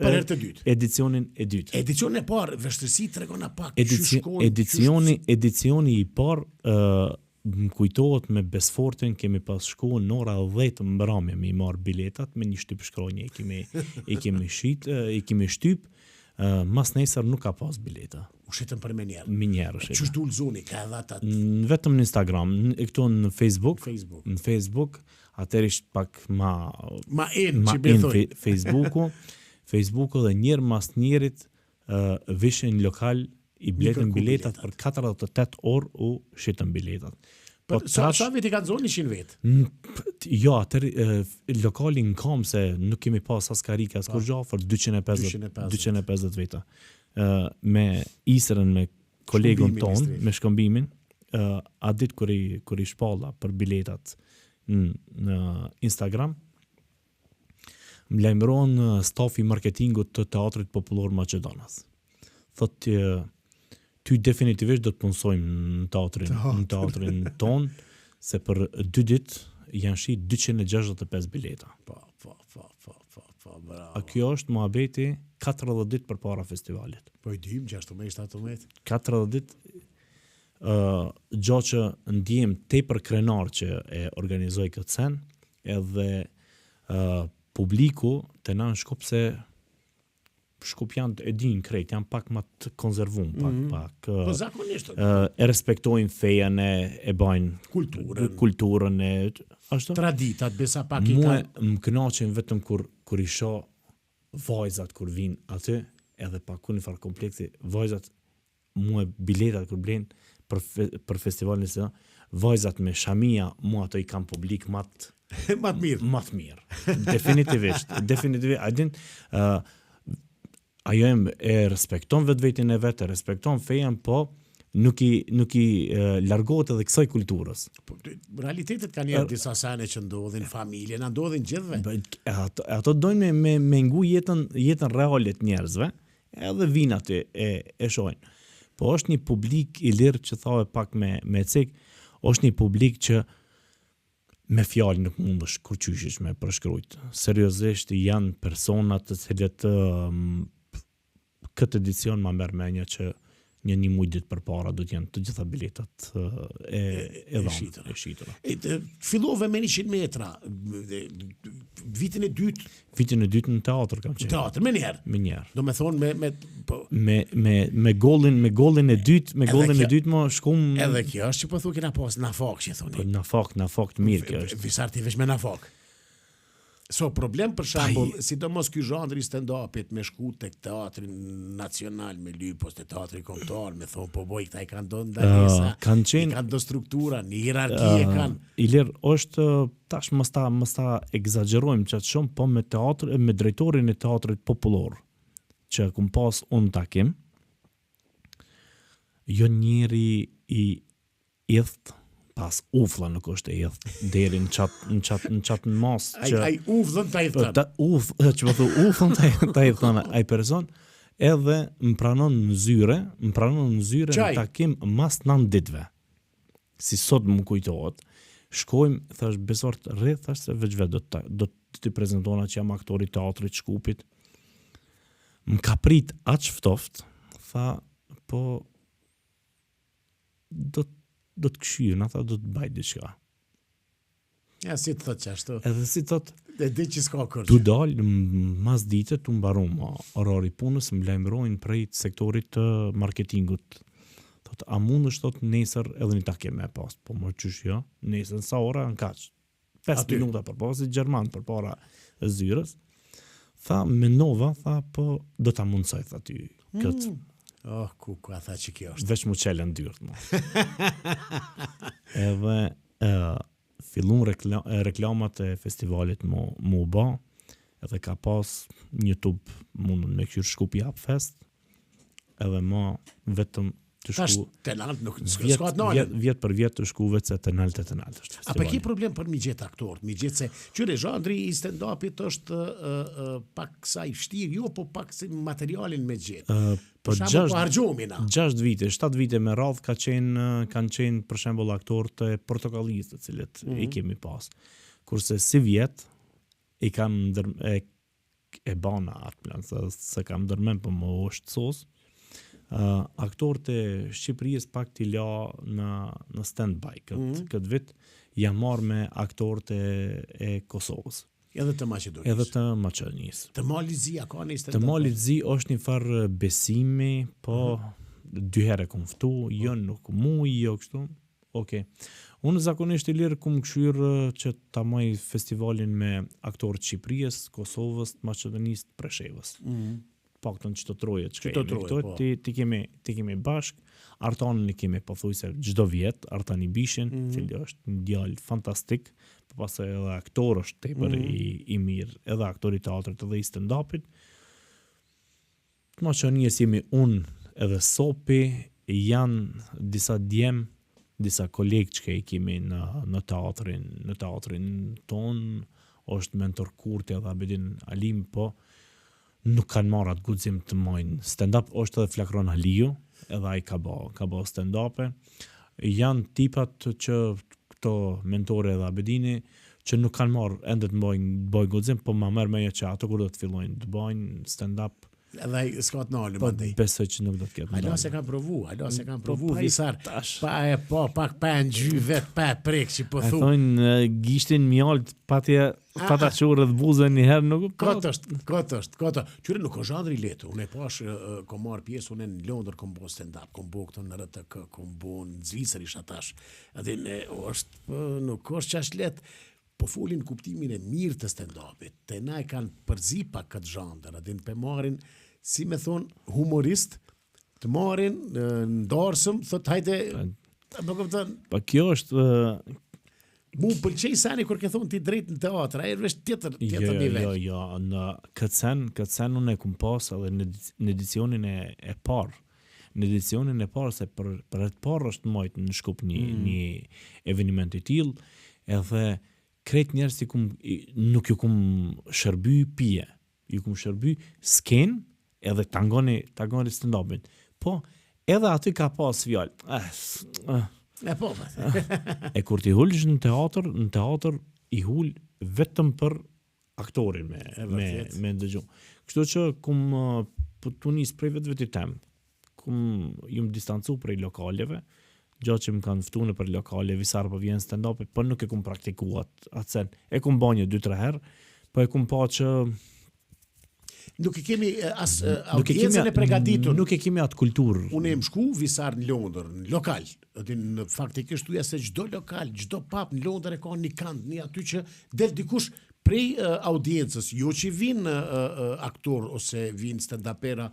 herë të dytë. Edicionin e dytë. Edicionin e parë, vështirësi tregona pak. Edicioni i parë më kujtohet me Besfortin, kemi pas shkuar në ora 10 mbrëmje me i marr biletat me një shtyp shkronje, i kemi shtyp. Mas nesër nuk ka pas bileta. U shitën për me njerë. Qështë dul zoni, ka edhe atat? Vetëm në Instagram, këtu në Facebook. Në Facebook, atër ishtë pak ma in Facebooku dhe njërë mas njerit vishin lokal i bletën biletat për 48 orë u shitën biletat. Sa veti ka zoni 100 vetë? Jo, atër lokali në kam se nuk kemi pas as karika, as kur gjafër 250 veta. Me Isërën, me kolegun ton, me shkëmbimin, a ditë kur i shpalla për biletat në Instagram, më lajmëron stafi marketingut të Teatrit Popullor Maqedonas. Thotë ty definitivisht do të punsojmë në teatrin ton, se për 2 ditë janë shi 265 bileta. Bravo. A kjo është muhabeti 40 ditë për para festivalit. Po i dim, 16-17. 40 ditë, gjo që ndjem tepër krenar që e organizoj këtë sen, edhe publiku të na në Shkup se Shkup janë e din krejt, janë pak më të konservum, pak Po zakonisht. E respektojnë fejen e bajnë kulturën e ashtu. Traditat, besa pak i ka. Më kënaqen vetëm kur i shoh vajzat kur vinë aty, edhe pak ku një farë kompleksi, vajzat mua biletat kur blen për festivalin e vajzat me shamia, mua ato i kam publik matë mirë. Definitivisht. Ajo e respekton vetin e vetë, respekton fejen, po nuk i largohet edhe kësaj kulturës. Realitetet kanë një disa sene që ndodhin familje, na ndodhin gjithve. Ato dojnë me ngu jetën reale të njerëzve, edhe vinë aty e shohin. Po është një publik i lirë që thave pak me cek, është një publik që me fjalë nuk mundësh kur qyshish me përshkrujt. Seriozisht janë personat të cilët këtë edicion ma merr menja që një muj ditë përpara do të jenë të gjitha biletat e shitura. Fillove me 100 metra, vitin e dytë. Vitin e dytë në teatr kam qenë. Teatr, me njerë. Do me thonë me gollin e dytë më shkum. Edhe kjo është që po thu kena pas nafak që thoni. Nafak të mirë kjo është. Visar ti vesh me nafak. So problem për shembull, sidomos ky zhandri stand-upit me shku tek teatri nacional me lypos te teatri kombëtar, me thon po boj këta i kanë do ndalesa, i kanë do struktura, një hierarki kanë. Ilir është tash mos ta egzagjerojmë çat shumë, po me teatr, me drejtorin e teatrit popullor që kum pas unë takim, jo njëri i idht pas ufla nuk është e idh deri në çat në mas që ai ufllën ta i thon. Që më thu ufllën ta i thon ai person edhe më pranon në zyre në takim mas 9 ditëve. Si sot më kujtohet, shkojmë thash besort rreth thash se veç vetë do të prezantona që jam aktori teatrit Shkupit. Më ka prit aq ftoft, tha po do të këshyrë, ata do të bajt diçka. Ja, si të thot që ashtu. Edhe si thot, e di që s'ka kërgjë. Tu dalë, mas dite, tu mbarum, orari punës, më lajmërojnë prej sektorit të marketingut. Thot, a mund është thot nesër edhe një takim me pas, po më qysh jo, nesër sa ora në kaq. 5 minuta për pas, si Gjerman për para zyrës. Tha, menova, tha, po do ta mundsoj, tha ty, këtë. Oh, ku tha që kjo është. Veç mu qelen dyrt, mo. Edhe fillun reklamat e festivalit mu ba, edhe ka pas një tub mundën me këshyrë Shkupi Hap Fest, edhe ma vetëm të shku... Tenalt nuk s'ka të nalën. Vjet për vjet të shku vetë se tenalt është. A pa ki problem për mi gjetë aktorët, mi gjetë se... Qyre, zhandri i stand-upit është pak sa i vështirë, jo, po pak se materialin me gjetë. Për shembull, 6 vite, 7 vite me radhë kanë qenë për shembull aktorët e Portokallisë, të cilët i kemi pas. Kurse si vjet i kam e bana atë plan, se kam ndërmen për më është sos. Aktorët e Shqipërisë pak t'i la në stand-by këtë vit, jam marrë me aktorët e Kosovës. Edhe të Maqedonisë. Edhe të Maqedonisë. Të Malizia ka një stand-up. Të Malizia është një farë besimi, po 2 herë kum ftu, jo nuk jo kështu. Okej. Unë zakonisht i lirë kum këshyrë që ta maj festivalin me aktorët Shqipërisë, Kosovës, Maqedonisë, Preshevës. Paktën që të troje që këto, ti kemi bashk, Artanën i kemi pothuajse çdo vjet, Artani Bishin, cili është një djalë fantastik, pas edhe aktor është tepër i mirë, edhe aktori teatrit edhe i stand-upit. Të Maqedonisë jemi unë edhe Sopi, janë disa djem, disa kolegë që i kemi në teatrin ton, është mentor Kurti edhe Abedin Alim, po nuk kanë marrë atë guxim të mojnë stand-up, është edhe Flakron Aliu, edhe ai ka bë stand-up. Janë tipat që këto mentore edhe Abedini që nuk kanë marrë ende të bëjnë guxim, po ma merr meja që ato kur do të fillojnë të bëjnë stand-up. Edhe ai s'ka të nalë më ndaj. Besoj që nuk do të ketë. Alo se kanë provu visar. Pak pa ngjy vet pa prek që po thu. Thonë gishtin mjalt patja pata çurrë të buzën një herë nuk. Kot është. Qyre nuk është zhandri lehtë. Unë pash kom marr pjesë unë në Londër kom bë stand-up, kom bë këtu në RTK, kom bë në Zvicër ish atash. Atë është nuk është çash lehtë. Po folin kuptimin e mirë të stand-upit. Te na e kanë përzi pak këtë zhandër, adin pe marrin, si me thonë, humorist, të marrin, ndarësëm, thot hajde, pa kjo është... Mu pëlqej sani kur ke thonë ti drejt në teatr, a e rrështë tjetër nivel. Jo, në këtë sen unë e kum pas edhe në edicionin e parë. Në edicionin e parë, se për e të parë është mojtë në Shkup një eveniment i tillë, edhe krejt njerëz nuk ju kum shërby pije, ju kum shërby sken edhe tangoni stand-upin. Po, edhe aty ka pas fjalë. E kur ti hulësh në teatr i hul vetëm për aktorin me dëgju. Kështu që kum tu nis prej vetë tem. Kum jum distancu prej lokaleve. Gjatë që më kanë ftu në për lokale, visar për vjen stand-up, po nuk e kum praktikuat atë sen. E kum ba një 2-3 herë, po e kum pa që... Nuk e kemi as audiencën e pregaditur. Nuk e kemi atë kulturë. Unë e më shku visar në Londër, në lokal. Në faktikisht tuja se çdo lokal, çdo pub në Londër e ka një kand, një aty që del dikush prej audiencës, jo që vinë aktor ose vinë stand-upera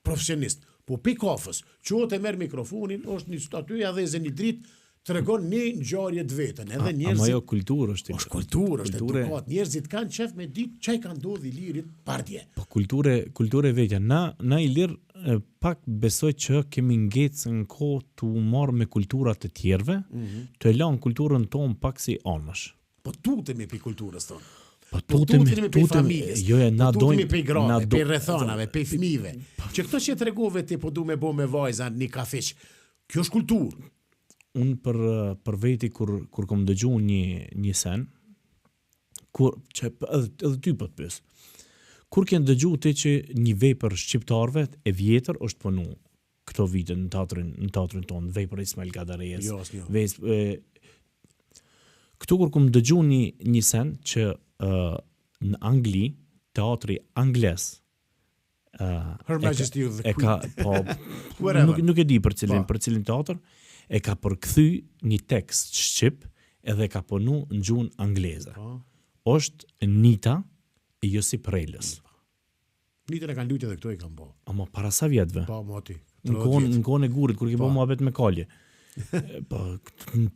profesionist, po pikofës, qote merr mikrofonin, është një aty ja dheze një dritë, tregon një ngjarje të vetën, edhe njerëzit. Ama jo kulturë është. Është kulturë, është edukat. Njerëzit kanë qef me ditë çaj ka ndodhur i lirit partje. Po kulturë e vetja. Na i lirë pak besoj që kemi ngecë në kohë të marrë me kulturat të tjerëve, të e lanë kulturën tonë pak si anësh. Po tutemi për kulturës tonë. Po tutemi për familjes. Jo, na tutemi dojmë për grave, për rrethonave, për fëmijëve. Që këto që tregove ti po du me bë me vajza një kafeq. Kjo është kulturë. Unë për veti kur kom dëgju një sen, që edhe ty po të pys, kur kënë dëgju ti që një vepër shqiptarve e vjetër është punu këto vite në teatrin tonë, vepër Ismail Gadarejes. Jo. Këtu kur kom dëgju një sen që në Angli, teatri angles, Her Majesty of the e ka, po, nuk e di për cilin teatr, e ka përkthy një tekst shqip edhe ka punu në gjuhën angleze. Është Nita e Josip Relës. Nitën e kanë luajtur edhe këto i kanë bë. Ama para sa vjetëve? Po, moti. Në kohën e gurit, kur ki po muhabet me kalje. Po,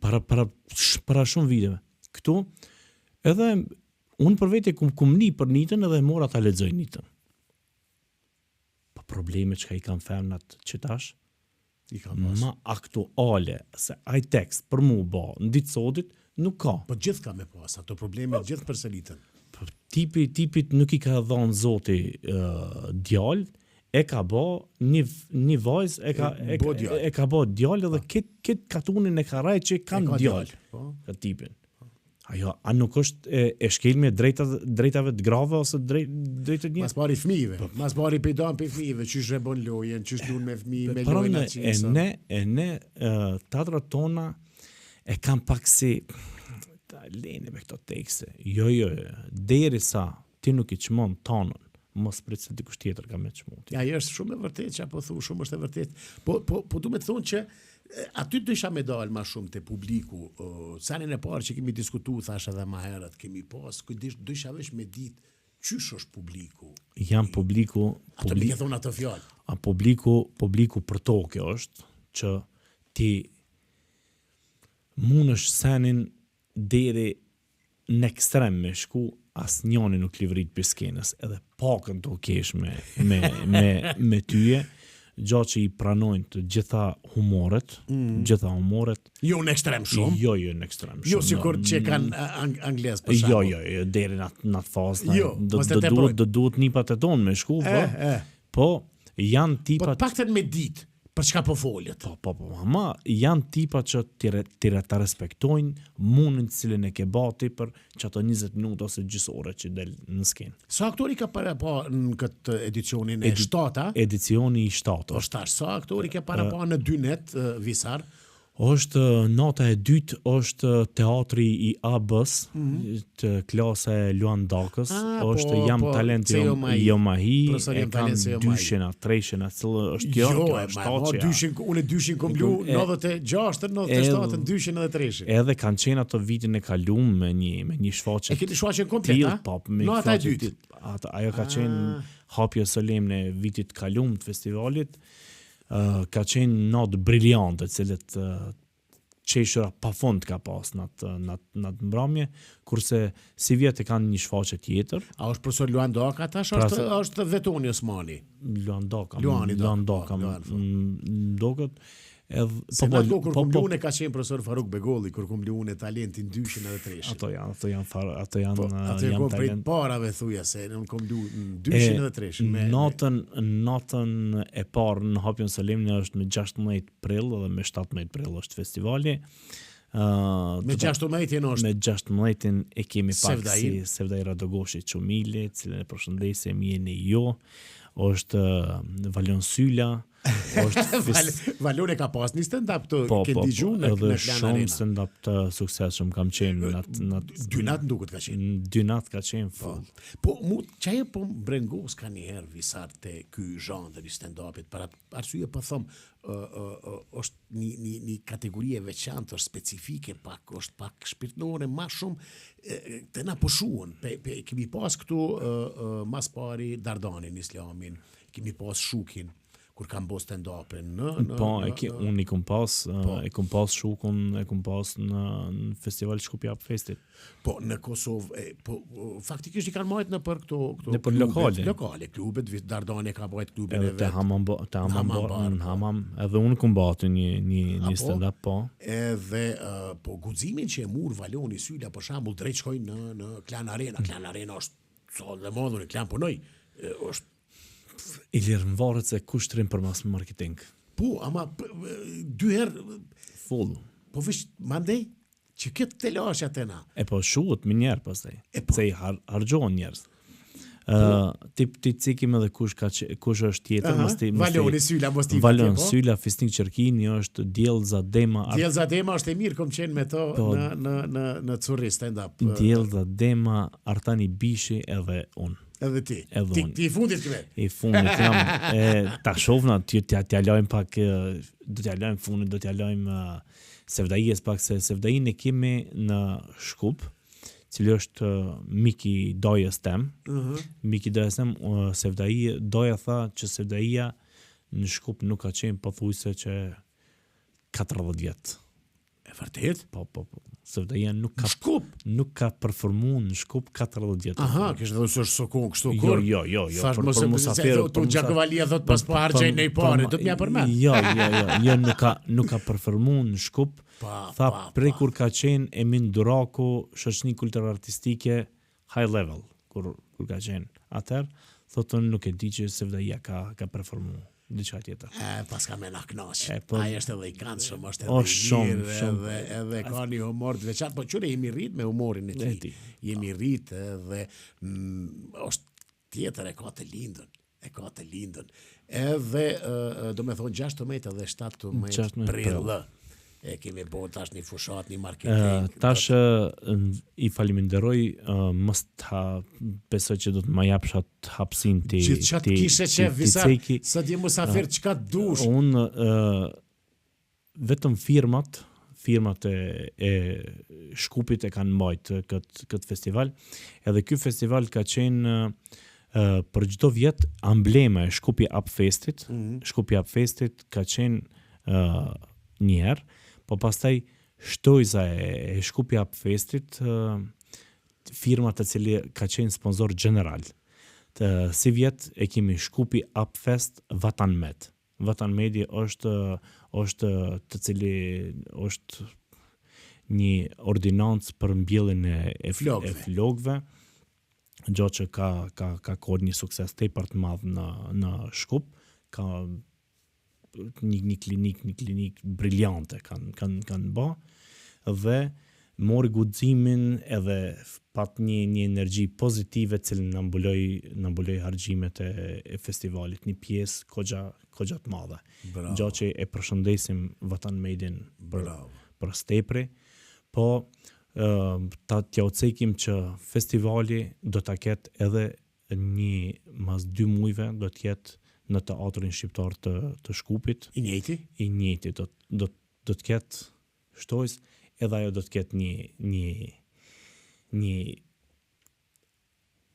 para shumë viteve. Këtu, edhe unë për vete kum ni për Nitën edhe mora ta lexoj Nitën. Po probleme që ka i kanë femnat qëtash, ma aktuale, se aj tekst për mu ba, në ditë sotit, nuk ka. Po gjithë ka me pas, ato probleme gjithë përselitën. Tipit nuk i ka dhënë zoti djalë, e ka ba një vajzë, e ka ba djalë edhe këtë katunin e ka raj që kanë djalë. Ka tipin. Ajo, a nuk është e shkelme drejtave të grave ose drejtët një? Mas pari fëmijëve, mas pari pejdan për fëmijëve, qysh rebon lojen, qysh lun me fëmijë, me lojnë aqisa. E ne teatrat tona e kam pak si, lene me këto tekste, jo, deri sa ti nuk i qmon tonën, mos prit se dikush tjetër ka me qmon. Ja, është shumë e vërtet që apo thu, shumë është e vërtet. Po du me të thonë që aty dësha me dalë ma shumë të publiku, sanin e parë që kemi diskutu, thash edhe ma herët, kemi pas, dësha vesh me ditë, qysh është publiku? Jam publiku... Ato mi ke thonë ato fjallë. A publiku për toke është, që ti mund është sanin deri në ekstrem me shku, as njoni nuk livrit për skenës, edhe pakën të kesh me tyje, gjatë që i pranojnë të gjitha humoret, Jo në ekstrem shumë? Jo në ekstrem shumë. Jo sikur që kanë angles për shakë? Jo, deri në atë fazë. Jo, do duhet nipat e tonë me shku, po janë tipat... Po pakten me ditë, për çka po folët? Po, ama janë tipat që të respektojnë mundin cilën e ke bati për që ato 20 minutë ose gjysore që del në skenë. Sa aktori ka para pa në këtë edicionin e 7-a? Edicioni i 7-a. Sa aktori ka para pa në 2 net visar? Është nota e dytë, është teatri i AB-s, të klase Luan Dakës, është Jam Talenti Jo Mahi, e kanë dyshina, treshina, cilë është kjo, unë dyshin kom lu 96, 97, dyshin edhe treshin. Edhe kanë qenë ato vitin e kalum me një shfaqe. E këti shfaqe komplet, no ata e dytë. Ajo ka qenë hapje solemne vitit kalum të festivalit, ka qenë natë briljante, cilët qeshura pa fond ka pas në atë mbrëmje, kurse si vjetë kanë një shfaqe tjetër. A është profesor Luan Daka, tash është Vetoni Osmani? Luan Daka, Se në ato kur kumlune ka qenë profesor Faruk Begolli, kur kumlune talentin dyshin edhe treshin. Ato janë ato janë prit parave thuja se në kumlu dyshin edhe treshin. Natën e parë në hapjen solemne është me 16 prill dhe me 17 prill është festivali. Me 16 është? Me 16 e kemi pak si Sevdai Radogoshi Qumili, cilën e përshëndesim jeni jo, është Valion Syla, është Valone ka pas një stand-up të po, ke digju në edhe Klan shumë Arena. stand-up të suksesshëm kam qenë në 2 natë nduket ka qenë. 2 natë ka qenë full. Po mu çaje po brengos ka një herë visar te ky zhandër i stand-upit për atë arsye po them është një kategori e veçantë, është specifike pak, është pak shpirtnore, më shumë të na pushuan. Kemi pas këtu mas pari Dardanin Islamin, kemi pas Shukin kur kam bo stand-upin Unë i kom pas Shukun, e kom pas në festival Shkupi Up Festit. Po në Kosovë, faktikisht i kanë marrë në për këto në për lokale klubet, Dardani ka bajt klubin e vet. Te Hamam, edhe unë kom batu një stand-up, po. Edhe po guximin që e mur Valoni Syla për shembull drejt shkoj në Klan Arena. Klan Arena është sa dhe modun Klan punoj, është I lirë më varet se kush trim për mas marketing. Po, ama 2 herë Full. po vish mandej që këtë të lash atena. E po shuhet me njerë pastaj. Po. Se i hargjohen njerëz. Ti cikim edhe kush është tjetër, Valoni Syla mos ti. Valon Syla, Fisnik Qerkini është Djellza Dema. Djellza Dema është e mirë, kom qenë me to në Curri stand-up. Djellza Dema, Artani Bishi edhe unë. Edhe ti. Ti i fundit këve. I fundit jam ta shovna t'ja lajm pak, do t'ja lajm fundit, do t'ja lajm Sevdaijes pak, se Sevdain e kemi në Shkup, cili është Miki Dojës tem. Miki Dojës tem, Sevdai, Doja tha që Sevdaia në Shkup nuk ka qenë pothuajse që 40 vjet. E vërtet? Po. Sevdaia nuk ka performuar në Shkup 40 vjet. Aha, kishte thënë se është sokon kështu kur. Jo. Për musafir. Tu Gjakovalia thot pas po harxhej në parë, do të më përmend. Jo, nuk ka performuar në Shkup. Tha prej kur ka qenë Emin Duraku, shoqëni kulturore artistike high level, kur ka qenë. Atëherë thotë nuk e di që Sevdaia ka performuar. Diçka tjetër. Pas ka me na knaq. Ai është edhe i këndshëm, është edhe i mirë, edhe ka një humor të veçantë, po qyre jemi rrit me humorin e tij. Jemi rrit edhe është tjetër e ka të lindën. Edhe do me thonë 16 dhe 17 prill. E kemi bo tash një fushat, një marketing. Tash i faliminderoj, mos ta besoj që do të më japsh atë hapsin ti. Gjithçka kishe qef visa, sa di musafir çka dush. Unë vetëm firmat e Shkupit e kanë mbajt këtë festival. Edhe ky festival ka qenë për çdo vjet amblema e Shkupi Up Festit. Shkupi Up Festit ka qenë një herë. Po pastaj shtojza e Shkupi Up Festit, firma të cili ka qenë sponsor general. Si vjet e kemi Shkupi Up Fest Vatan Med. Vatan Medi është të cili është një ordinancë për mbjelljen e flokëve, gjë që ka kohë një sukses tepër të madh në Shkup, ka një klinik briljante kanë bë, dhe mori guximin edhe pat një energji pozitive që na mbuloi harxhimet e festivalit, një pjesë kogja të madhe. Gjë që e përshëndesim Vatan Medin për stepri, po t'ja ucekim që festivali do ta ketë edhe mas 2 muajve do të jetë në teatrin shqiptar të Shkupit. I njëjti do të ketë shtojs, edhe ajo do të ketë një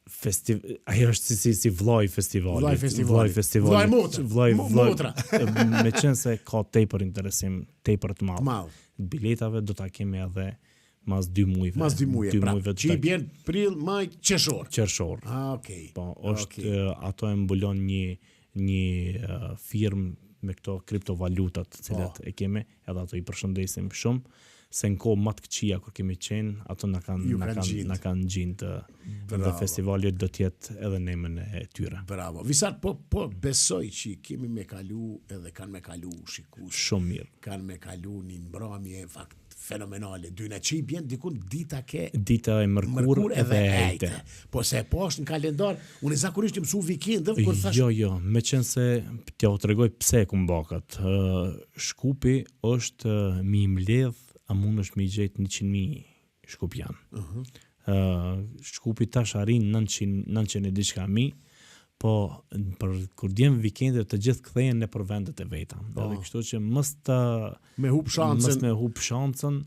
festival, ajo është si vllai festivali. Vllai motra. Me qenë se ka tepër interesim, tepër të madh. Biletave do ta kemi edhe mas 2 muajve. Mas 2 muajve. Që i bjen prill, maj, qershor. Okay. Po, ato e mbulon një firmë me këto kriptovalutat të cilat e kemi, edhe ato i përshëndesim shumë, se në kohë më të këqija kur kemi qenë, ato na kanë gjindë dhe festivali do të jetë edhe në emën e tyre. Bravo. Visar, po besoj që kanë me kalu shikues. Shumë mirë. Kanë me kalu një mbrëmje fakt fenomenale. Dyna që I bjen dikun dita ke Dita e mërkur edhe ejte. Po se e posh në kalendar, unë zakonisht I mësu vikendën, kur thash Jo, me qenë se t'ja u tregoj pse ku mbakat. Shkupi është mi mbledh, a mund është mi gjetë 100.000 shkupian. Shkupi tash arrin 900 e diçka mi, po për kur djem vikendet të gjithë kthehen në për vendet e veta. Edhe kështu që mos me hub shancën,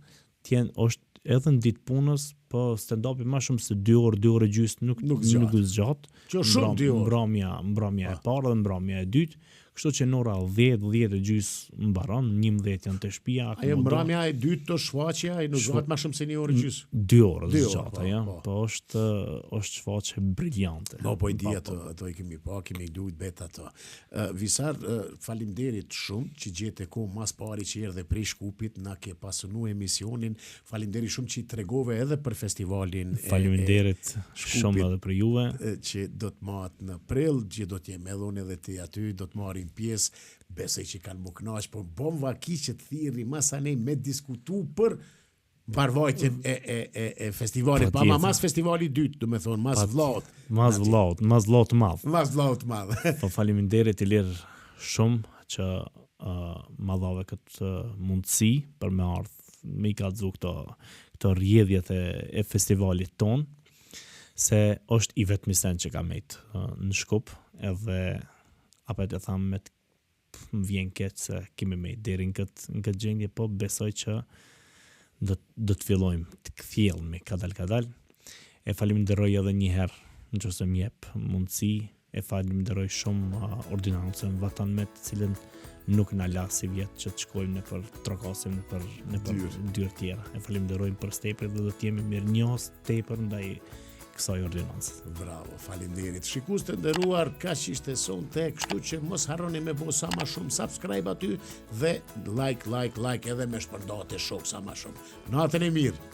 është edhe në ditë punës, po stand-upi më shumë se 2 orë, 2 orë e gjysmë nuk zgjat. Që shumë 2 orë. Mbrëmja e parë dhe mbrëmja e dytë. Kështu që në ora 10 e gjysmë mbaron, 11 janë të shtëpia. Ajo mbrëmja e dytë të shfaqja, ai nuk zgjat më shumë se 1 orë e gjysmë. 2 orë zgjat, ja. Po është shfaqje briljante. No, po I di ato I kemi lujt bet ato. Visar, faleminderit shumë që gjete kohë mas pari që erdhe prej Shkupit, na ke pasunu emisionin. Faleminderit shumë që I tregove edhe për festivalin. Faleminderit shumë edhe për juve. Që do të matë në prill, që do të jem edhe edhe ti aty, do të marrim pjesë, besoj që kanë më kënaq, por bom vaki që të thirri masanej me diskutu për mbarvajtjen e festivalit, pa mas festivali dytë, do me thonë, mas vllaut. Mas vllaut të madh. Mas vllaut të madh. Po faleminderit Ilir shumë që ma dhave këtë mundësi për me ardhë me I kallëzu këto rrjedhjet e festivalit ton, se është I vetmi sen që ka mejt në Shkup, edhe apo të thamë me më vjen keq se kemi me deri në këtë gjendje, po besoj që do të fillojmë të kthjellemi kadal. E falenderoj edhe një herë nëse më jep mundësi, e falenderoj shumë ordinancën Vatanmet, të cilën nuk na la si vjet që të shkojmë në për trokasim në për dyrë tjera. E falenderojmë për stepër dhe do të jemi mirënjohës tepër ndaj kësaj ordinancë. Bravo, faleminderit. Shikues të nderuar, kaq ishte sonte, kështu që mos harroni me bëu sa më shumë subscribe aty dhe like edhe me shpërndate shok sa më shumë. Natën e mirë.